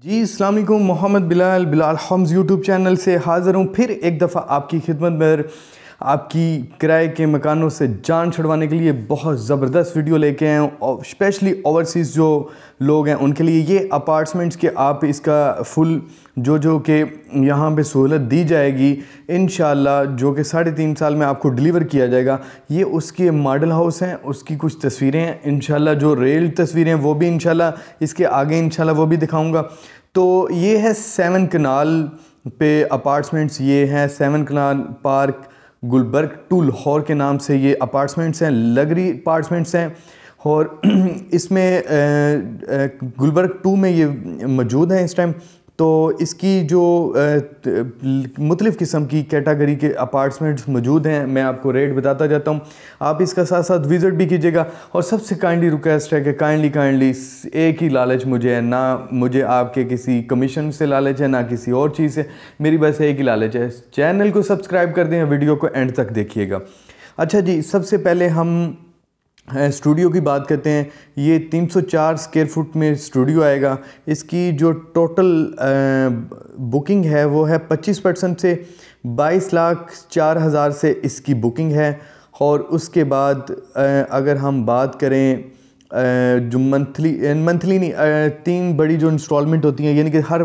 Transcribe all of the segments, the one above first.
जी अस्सलाम वालेकुम। Mohammad Bilal Hums YouTube channel से हाज़िर हूँ फिर एक दफ़ा आपकी खिदमत में आपकी किराए के मकानों से जान छुड़वाने के लिए बहुत ज़बरदस्त वीडियो लेके आए हूँ। और स्पेशली ओवरसीज़ जो लोग हैं उनके लिए ये अपार्टमेंट्स के आप इसका फुल जो कि यहाँ पे सहूलत दी जाएगी इंशाल्लाह, जो कि 3.5 साल में आपको डिलीवर किया जाएगा। ये उसके मॉडल हाउस हैं, उसकी कुछ तस्वीरें हैं इंशाल्लाह, जो रियल तस्वीरें हैं वो भी इंशाल्लाह इसके आगे इंशाल्लाह वो भी दिखाऊंगा। तो ये है 7 कनाल पे अपार्टमेंट्स, ये हैं 7 कनाल पार्क गुलबर्ग टू लाहौर के नाम से ये अपार्टमेंट्स हैं, लग्जरी अपार्टमेंट्स हैं। और इसमें गुलबर्ग 2 में ये मौजूद हैं इस टाइम। तो इसकी जो मुख्तलिफ़ किस्म की कैटेगरी के अपार्टमेंट्स मौजूद हैं, मैं आपको रेट बताता जाता हूँ, आप इसका साथ साथ विज़िट भी कीजिएगा। और सबसे काइंडली रिक्वेस्ट है कि काइंडली एक ही लालच मुझे है, ना मुझे आपके किसी कमीशन से लालच है ना किसी और चीज़ से, मेरी बस एक ही लालच है, चैनल को सब्सक्राइब कर दें, वीडियो को एंड तक देखिएगा। अच्छा जी, सबसे पहले हम स्टूडियो की बात करते हैं। ये 304 स्क्वायर फुट में स्टूडियो आएगा। इसकी जो टोटल बुकिंग है वो है 25% से 22,04,000 से इसकी बुकिंग है। और उसके बाद अगर हम बात करें जो मंथली नहीं, 3 बड़ी जो इंस्टॉलमेंट होती हैं, यानी कि हर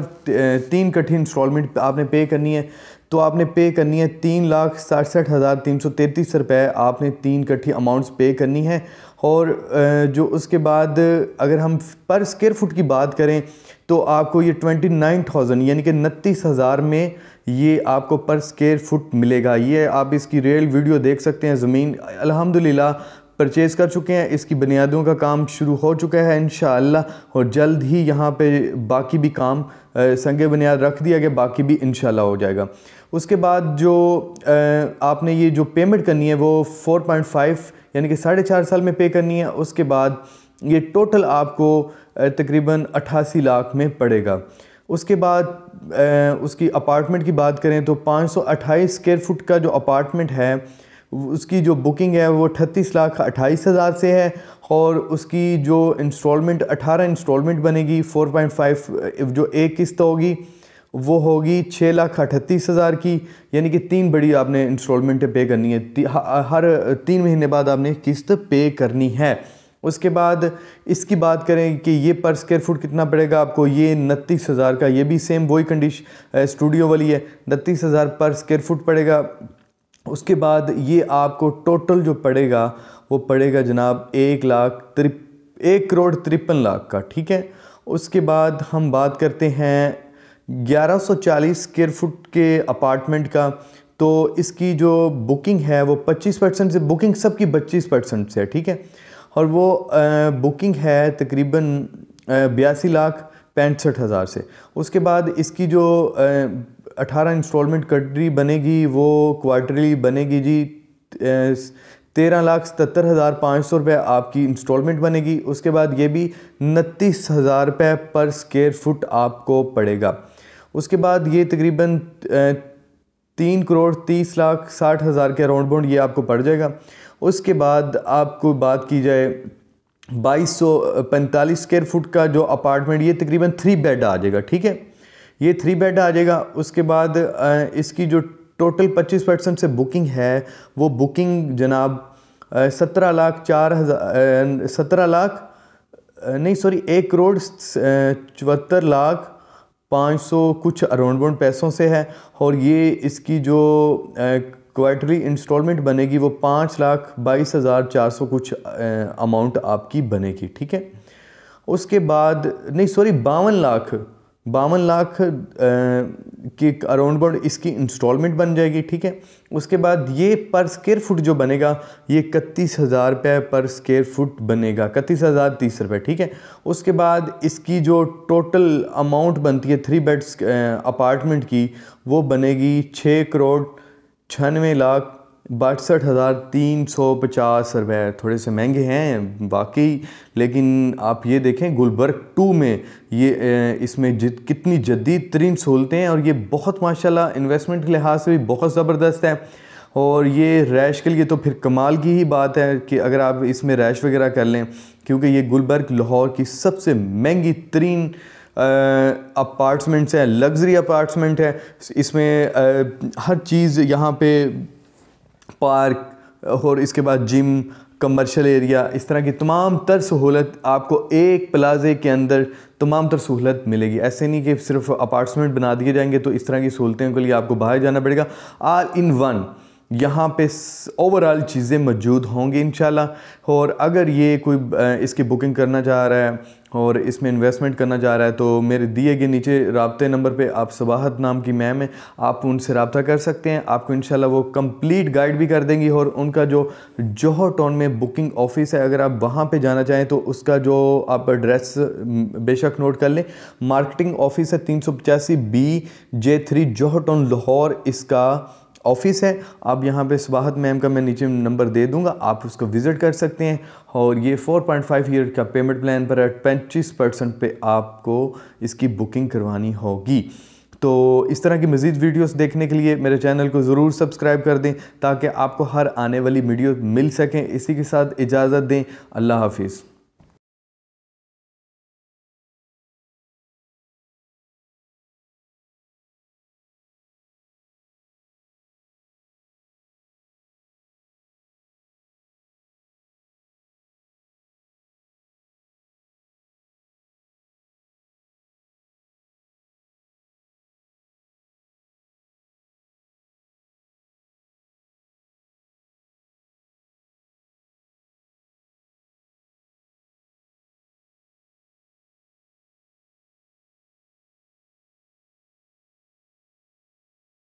3 इकट्ठी इंस्टॉलमेंट आपने पे करनी है। तो आपने पे करनी है 3,67,333 रुपये, आपने 3 इकट्ठी अमाउंट्स पे करनी है। और जो उसके बाद अगर हम पर स्क्वायर फुट की बात करें तो आपको ये 29,000 यानी कि 29,000 में ये आपको पर स्क्वायर फुट मिलेगा। ये आप इसकी रियल वीडियो देख सकते हैं। ज़मीन अल्हम्दुलिल्लाह परचेज़ कर चुके हैं, इसकी बुनियादों का काम शुरू हो चुका है इंशाअल्लाह, और जल्द ही यहाँ पे बाकी भी काम संगे बुनियाद रख दिया गया, बाकी भी इंशाअल्लाह हो जाएगा। उसके बाद जो आपने ये जो पेमेंट करनी है वो 4.5 यानी कि 4.5 साल में पे करनी है। उसके बाद ये टोटल आपको तकरीबन 88 लाख में पड़ेगा। उसके बाद उसकी अपार्टमेंट की बात करें तो 528 स्क्वायर फुट का जो अपार्टमेंट है उसकी जो बुकिंग है वो 38,28,000 से है। और उसकी जो इंस्टॉलमेंट 18 इंस्टॉलमेंट बनेगी, 4.5 जो एक किस्त होगी वो होगी 6,38,000 की, यानी कि 3 बड़ी आपने इंस्टॉलमेंट पे करनी है। हर 3 महीने बाद आपने किस्त पे करनी है। उसके बाद इसकी बात करें कि ये पर स्क्वायर फुट कितना पड़ेगा आपको, ये 29,000 का, ये भी सेम वही कंडीशन स्टूडियो वाली है, 29,000 पर स्क्वायर फुट पड़ेगा। उसके बाद ये आपको टोटल जो पड़ेगा वो पड़ेगा जनाब 1,53,लाख का, ठीक है। उसके बाद हम बात करते हैं 1140 स्क्वायर फुट के अपार्टमेंट का। तो इसकी जो बुकिंग है वो 25% से, बुकिंग सबकी 25% से है, ठीक है। और वो बुकिंग है तकरीबन 82,65,000 से। उसके बाद इसकी जो 18 इंस्टॉलमेंट कटरी बनेगी वो क्वार्टरली बनेगी जी 13,77,500 रुपये आपकी इंस्टॉलमेंट बनेगी। उसके बाद ये भी 29,000 रुपये पर स्क्वायर फुट आपको पड़ेगा। उसके बाद ये तकरीबन 3,30,60,000 के अराउंड बाउंड ये आपको पड़ जाएगा। उसके बाद आपको बात की जाए 2245 स्क्वायर फुट का जो अपार्टमेंट, ये तकरीबन 3 बेड आ जाएगा, ठीक है, ये 3 बेड आ जाएगा। उसके बाद इसकी जो टोटल 25% से बुकिंग है वो बुकिंग जनाब 1,74,500 कुछ अराउंड बाउंड पैसों से है। और ये इसकी जो क्वार्टरली इंस्टॉलमेंट बनेगी वो 5,22,400 कुछ अमाउंट आपकी बनेगी, ठीक है। उसके बाद 52 लाख के अराउंड बाउंड इसकी इंस्टॉलमेंट बन जाएगी, ठीक है। उसके बाद ये पर स्क्वायर फुट जो बनेगा ये 31,000 रुपये पर स्क्वायर फुट बनेगा, 31,030 रुपये, ठीक है। उसके बाद इसकी जो टोटल अमाउंट बनती है 3 बेड्स अपार्टमेंट की वो बनेगी 6,62,62,350 रुपये। थोड़े से महंगे हैं वाकई, लेकिन आप ये देखें गुलबर्ग 2 में ये इसमें कितनी जदीद तरीन सहूलतें हैं। और ये बहुत माशाल्लाह इन्वेस्टमेंट के लिहाज से भी बहुत ज़बरदस्त है। और ये रैश के लिए तो फिर कमाल की ही बात है कि अगर आप इसमें रैश वगैरह कर लें, क्योंकि ये गुलबर्ग लाहौर की सबसे महंगी तरीन अपार्टमेंट्स हैं, लग्जरी अपार्टमेंट है। इसमें हर चीज़ यहाँ पे, पार्क और इसके बाद जिम, कमर्शियल एरिया, इस तरह की तमाम तर सहूलत आपको एक प्लाजे के अंदर तमाम तर सहूलत मिलेगी। ऐसे नहीं कि सिर्फ अपार्टमेंट बना दिए जाएंगे तो इस तरह की सहूलतें के लिए आपको बाहर जाना पड़ेगा। ऑल इन वन यहाँ पे ओवरऑल चीज़ें मौजूद होंगी इंशाल्लाह। और अगर ये कोई इसकी बुकिंग करना चाह रहा है और इसमें इन्वेस्टमेंट करना चाह रहा है तो मेरे दिए गए नीचे राब्ते नंबर पे आप सबाहत नाम की मैम है, आप उनसे रब्ता कर सकते हैं। आपको इंशाल्लाह वो कंप्लीट गाइड भी कर देंगी। और उनका जो जौहर टाउन में बुकिंग ऑफिस है, अगर आप वहाँ पे जाना चाहें तो उसका जो आप एड्रेस बेशक नोट कर लें। मार्केटिंग ऑफिस है 385B/J3 जौहर टाउन लाहौर, इसका ऑफिस है। आप यहाँ पे सबाहत मैम का मैं नीचे नंबर दे दूँगा, आप उसको विज़िट कर सकते हैं। और ये 4.5 ईयर का पेमेंट प्लान पर 25% पे आपको इसकी बुकिंग करवानी होगी। तो इस तरह की मज़ीद वीडियोस देखने के लिए मेरे चैनल को ज़रूर सब्सक्राइब कर दें ताकि आपको हर आने वाली वीडियो मिल सकें। इसी के साथ इजाज़त दें, अल्लाह हाफिज़।